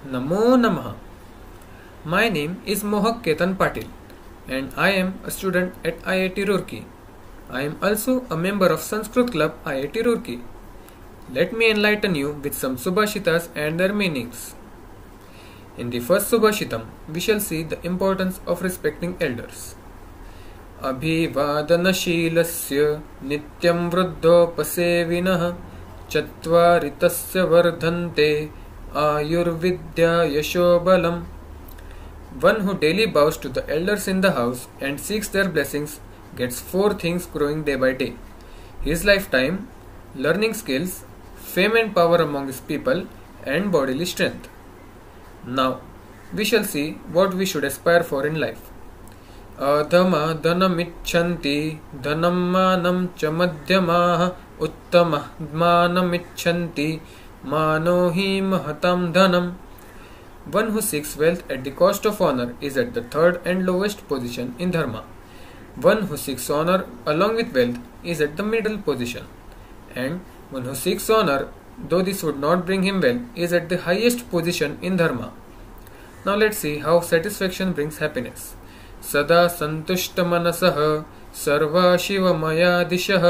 Namo Namaha. My name is Mohak Ketan Patil and I am a student at IIT Roorkee. I am also a member of Sanskrit Club IIT Roorkee. Let me enlighten you with some Subhashitas and their meanings. In the first Subhashitam, we shall see the importance of respecting elders. अभिवादनशीलस्य नित्यं वृद्धोपसेविनः चत्वारि तस्य वर्धन्ते आयुर्विद्या यशोबलम्. One who daily bows to the elders in the house and seeks their blessings gets four things growing day by day: his lifetime, learning skills, fame and power among his people, and bodily strength. Now, we shall see what we should aspire for in life. अधमा धनमिच्छन्ति धनं मानं च मध्यमाः उत्तमः मानमिच्छन्ति मानो हि महतां धनम्. One who seeks wealth at the cost of honor is at the third and lowest position in dharma. One who seeks honor along with wealth is at the middle position. And one who seeks honor, though this would not bring him wealth, is at the highest position in dharma. Now let's see how satisfaction brings happiness. सदा संतुष्ट मनसः सर्वा शिवमया दिशः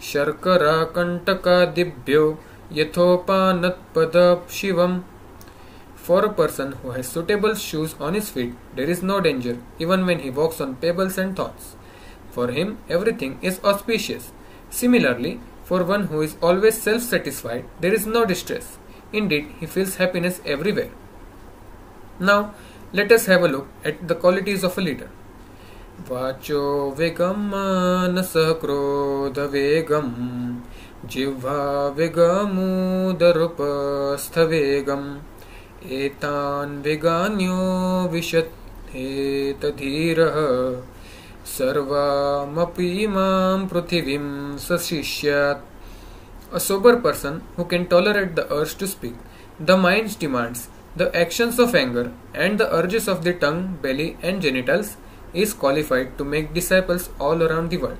शर्करा कंटकादिभ्यो यथोपानत्पद शिवम्. For a person who has suitable shoes on his feet, there is no danger even when he walks on pebbles and thorns. For him, everything is auspicious. Similarly, for one who is always self-satisfied, there is no distress. Indeed, he feels happiness everywhere. Now, let us have a look at the qualities of a leader. Vacho vegam manasa krodha vegam jivha vegamudharupastha vegam etan veganyo vishathetadhirah sarvamapi mam prithivim sashishyat. A sober person who can tolerate the urge to speak, the mind's demands, the actions of anger, and the urges of the tongue, belly, and genitals is qualified to make disciples all around the world.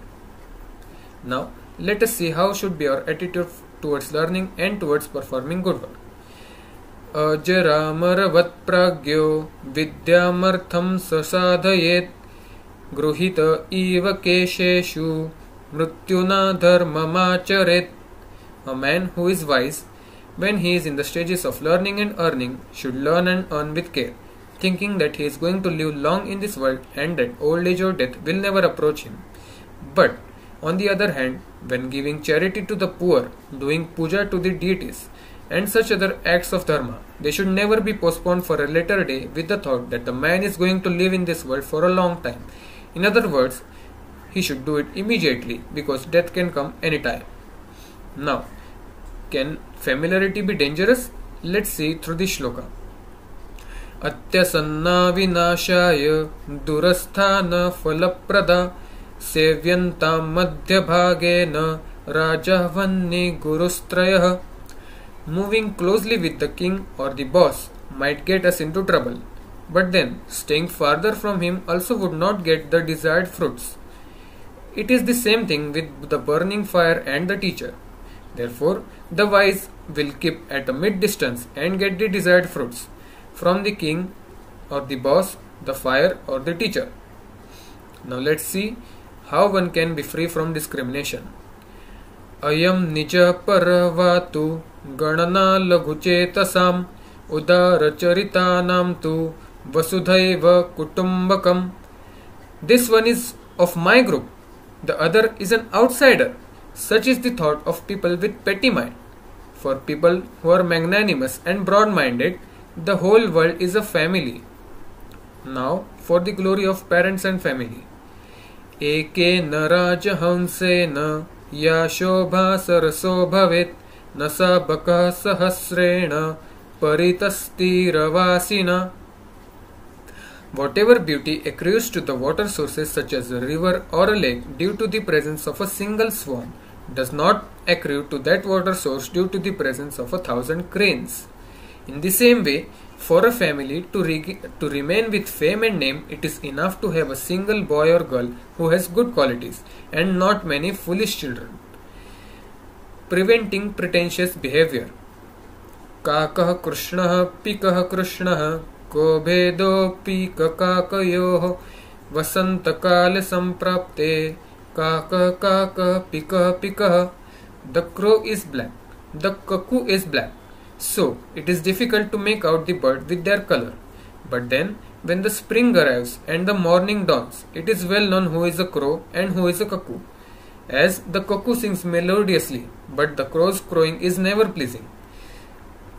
Now, let us see how should be our attitude towards learning and towards performing good work. Ajaramaravat pragyo vidyamartham sasadhayet gruhita eva kesheshu mrutyuna dharmamacharet. A man who is wise, when he is in the stages of learning and earning, should learn and earn with care, thinking that he is going to live long in this world and that old age or death will never approach him. But, on the other hand, when giving charity to the poor, doing puja to the deities, and such other acts of dharma, they should never be postponed for a later day with the thought that the man is going to live in this world for a long time. In other words, he should do it immediately because death can come anytime. Now, can familiarity be dangerous? Let's see through the shloka. Atyasanna vinashaya durasthana falaprada sevyantam madhyabhagena rajahvanni gurustrayah. Moving closely with the king or the boss might get us into trouble, but then staying farther from him also would not get the desired fruits. It is the same thing with the burning fire and the teacher. Therefore, the wise will keep at a mid-distance and get the desired fruits from the king or the boss, the fire or the teacher. Now let's see how one can be free from discrimination. Ayam nija paravatu ganana laghuchetasam udaracharitanam tu vasudhaiva kutumbakam. This one is of my group, the other is an outsider. Such is the thought of people with petty mind. For people who are magnanimous and broad-minded, the whole world is a family. Now, for the glory of parents and family. Eke narajahansena ya shobha saraso bhavet nasa baka sahasrena paritasthiravasina. Whatever beauty accrues to the water sources such as a river or a lake due to the presence of a single swan does not accrue to that water source due to the presence of 1,000 cranes. In the same way, for a family to remain with fame and name, it is enough to have a single boy or girl who has good qualities and not many foolish children. Preventing pretentious behavior. काकः कृष्णः पिकः कृष्णः को भेदोऽपि ककाकयोः वसन्तकाले सम्प्राप्ते काकः काकः पिकः पिकः. The crow is black, the cuckoo is black, so it is difficult to make out the bird with their color. But then when the spring arrives and the morning dawns, it is well known who is a crow and who is a cuckoo, as the cuckoo sings melodiously, but the crow's crowing is never pleasing.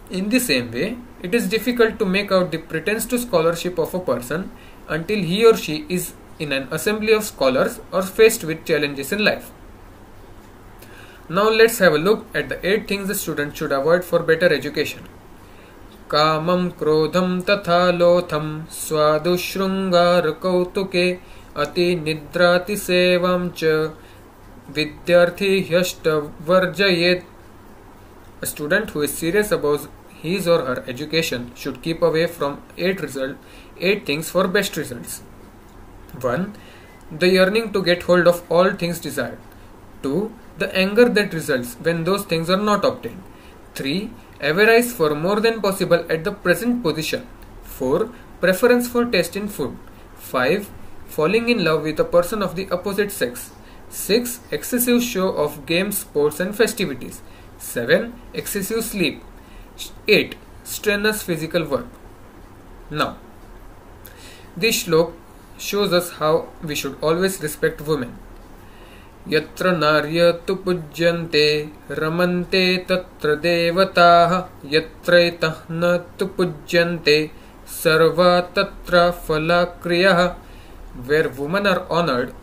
In the same way, it is difficult to make out the pretense to scholarship of a person until he or she is in an assembly of scholars or faced with challenges in life. Now let's have a look at the 8 things a student should avoid for better education. कामं क्रोधं तथा लोथं स्वादुशृङ्गारकौतुके अतिनिद्रातिसेवां च विद्यार्थी ह्यष्टवर्जयेत्. A student who is serious about his or her education should keep away from 8 things for best results. 1. The yearning to get hold of all things desired. 2. The anger that results when those things are not obtained. 3. Avarice for more than possible at the present position. 4. Preference for taste in food. 5. Falling in love with a person of the opposite sex. 6. Excessive show of games, sports and festivities. 7. Excessive sleep. 8. Strenuous physical work. Now, this shlok shows us how we should always respect women. यत्र नार्य तु पूज्यन्ते रमन्ते तत्र देवताः यत्रैतः न तु पूज्यन्ते सर्वा तत्र फलाक्रियः. Where women are honored,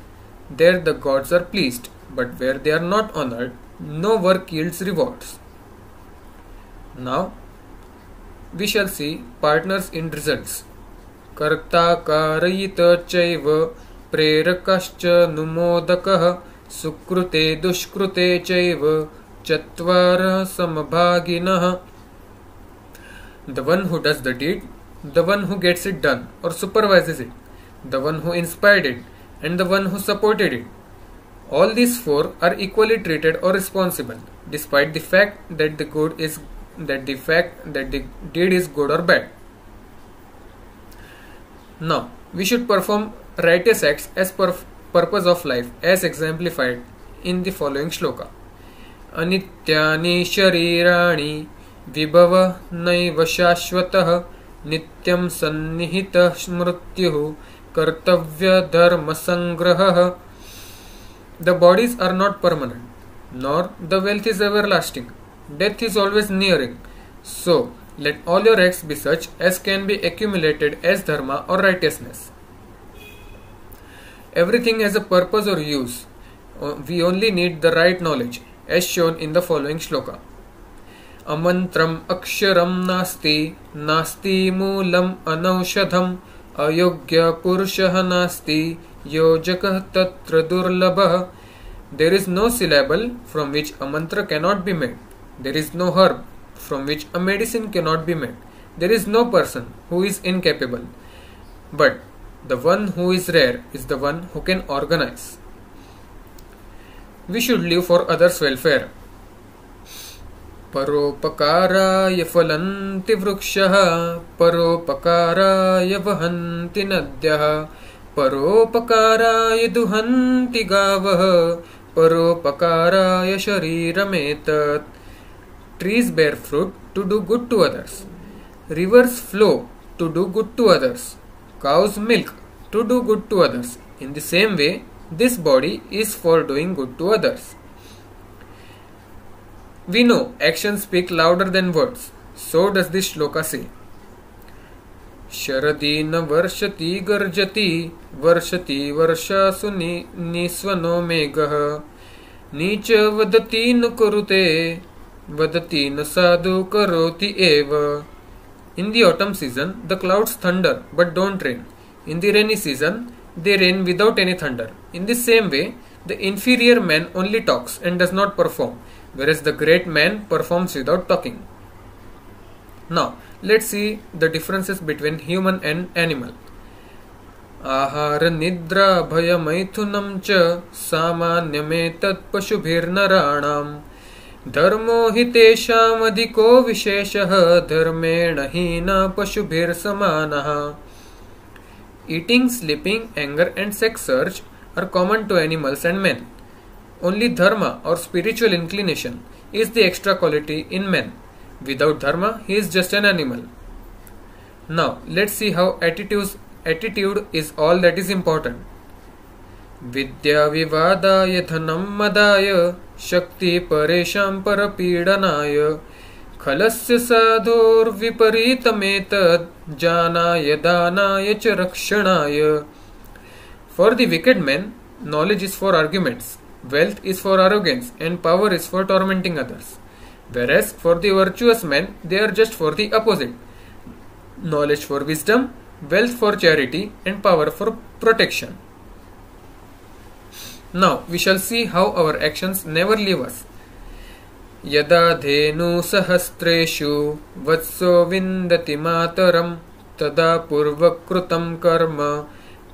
there the gods are pleased, but where they are not honored, no work yields rewards. Now, we shall see partners in results. कर्ता कारयित चैव प्रेरकश्च नुमोदकः सुकृते दुष्कृते चैव चत्वारः समभागिनः. The one who does the deed, the one who gets it done or supervises it, the one who inspired it, and the one who supported it. All these 4 are equally treated or responsible, despite the fact that the deed is good or bad. Now, we should perform righteous acts as purpose of life, as exemplified in the following shloka. Anityani sharirani vibhava naiva shashvatah nityam sannihitah smrutyuh kartavya dharma sangrahah. The bodies are not permanent, nor the wealth is everlasting. Death is always nearing. So, let all your acts be such as can be accumulated as dharma or righteousness. Everything has a purpose or use. We only need the right knowledge, as shown in the following shloka. Amantram aksharam nasti, nasti moolam anaushadham, ayogya purushah nasti, yojakah tatra durlabah. There is no syllable from which a mantra cannot be made. There is no herb from which a medicine cannot be made. There is no person who is incapable. But the one who is rare is the one who can organize. We should live for others' welfare. Paropakaraaya phalanti vrukshah, paropakaraaya vahanti nadyah, paropakaraaya duhanti gavah, paropakaraaya shariram. Trees bear fruit to do good to others. Rivers flow to do good to others. Cows milk to do good to others. In the same way, this body is for doing good to others. We know actions speak louder than words. So does this shloka say. Sharadina varshati garjati varshati varshasu nisvano megah nicha vadati nukurute vadati nasadu karoti eva. In the autumn season, the clouds thunder but don't rain. In the rainy season, they rain without any thunder. In the same way, the inferior man only talks and does not perform, whereas the great man performs without talking. Now, let's see the differences between human and animal. Ahara nidra bhaya maithunam cha samanyametat pashubhir naranam धर्मो हि तेषामधिको विशेषः धर्मेण हि न पशुभिर्समानः. Eating, sleeping, anger and sex urge are common to animals and men. Only dharma or spiritual inclination is the extra quality in man. Without dharma, he is just an animal. Now, let's see how attitude is all that is important. Vidya vivadaya dhanam madaya shakti paresham parapidhanaya खलस्य साधोर विपरीतमेतद् जानाय दानाय च रक्षणाय. For the wicked men, knowledge is for arguments, wealth is for arrogance, and power is for tormenting others. Whereas for the virtuous men, they are just for the opposite. Knowledge for wisdom, wealth for charity, and power for protection. Now we shall see how our actions never leave us. यदा धेनु सहस्रेषु वत्सो विन्दति मातरं तदा पूर्वकृतं कर्म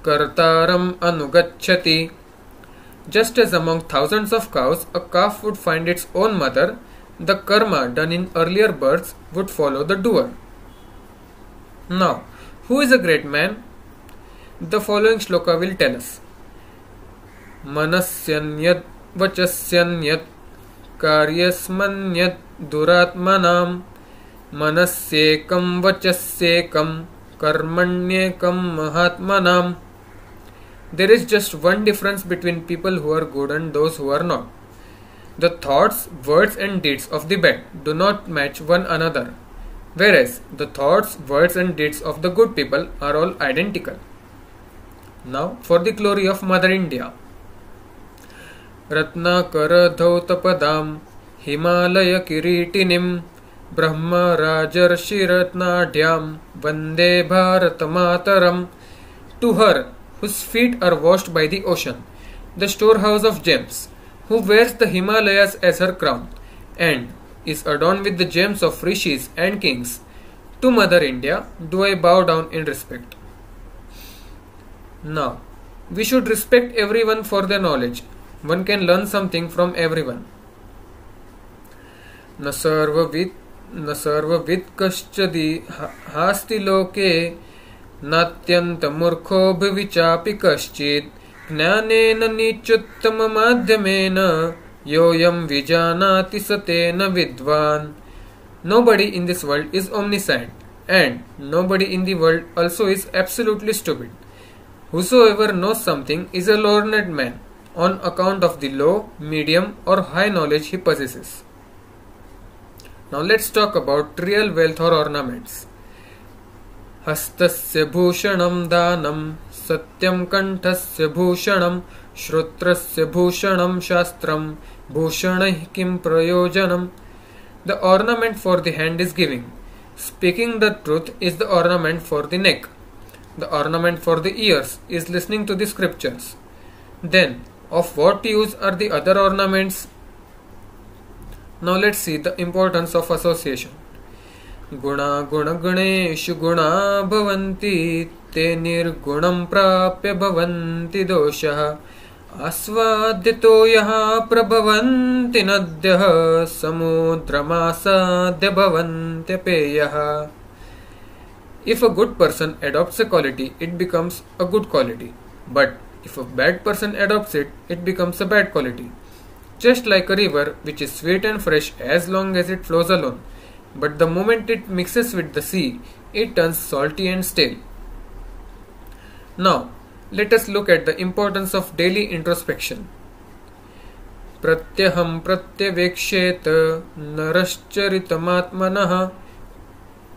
कर्तारं अनुगच्छति. Just as among thousands of cows a calf would find its own mother, the karma done in earlier births would follow the doer. Now, who is a great man? The following shloka will tell us. Manasyanyad vachasyanyad कार्यस्मन्यत् दुरात्मनां मनस्येकं वचस्येकं कर्मण्येकं महात्मनां. There is just one difference between people who are good and those who are not. The thoughts, words and deeds of the bad do not match one another, whereas the thoughts, words and deeds of the good people are all identical. Now for the glory of Mother India. रत्नाकरधौतपदां हिमालयकिरीटिनीं ब्रह्मराजर्षिरत्नाढ्यां वन्दे भारतमातरम्. To her, whose feet are washed by the ocean, the storehouse of gems, who wears the Himalayas as her crown, and is adorned with the gems of rishis and kings, to Mother India do I bow down in respect. Now, we should respect everyone for their knowledge. One can learn something from everyone. न सर्वविद् कश्चिदि हास्ति लोके नात्यन्तमूर्खोऽभिविचापि कश्चित् ज्ञानेन नित्युत्तममाध्यमेन योऽयं विजानाति स तेन विद्वान्. Nobody in this world is omniscient, and nobody in the world also is absolutely stupid. Whosoever knows something is a learned man, on account of the low, medium or high knowledge he possesses. Now let's talk about real wealth or ornaments. Hastasya bhushanam dhanam satyam kanthasya bhushanam shrutrasya bhushanam shastram bhushanah kim prayojanam. The ornament for the hand is giving. Speaking the truth is the ornament for the neck. The ornament for the ears is listening to the scriptures. Then, of what use are the other ornaments? Now let's see the importance of association. Guna guna ganeshu guna bhavanti te nirgunam prapya bhavanti doshah asvadito yaha prabhavanti nadyah samudramasadya bhavanti peyah. If a good person adopts a quality, it becomes a good quality. But if a bad person adopts it, it becomes a bad quality. Just like a river which is sweet and fresh as long as it flows alone, but the moment it mixes with the sea, it turns salty and stale. Now, let us look at the importance of daily introspection. Pratyaham pratyaveksheta narascharitamaatmanah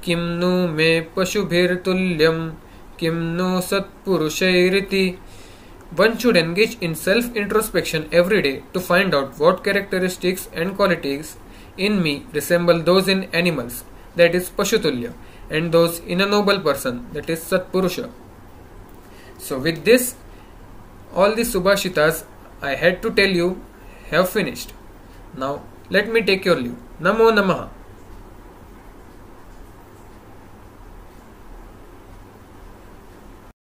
kim nu me pashubhir tulyam kim nu satpurushairiti. One should engage in self-introspection every day to find out what characteristics and qualities in me resemble those in animals, that is Pashutulya, and those in a noble person, that is Satpurusha. So with this, all the Subhashitas I had to tell you have finished. Now let me take your leave. Namo Namaha.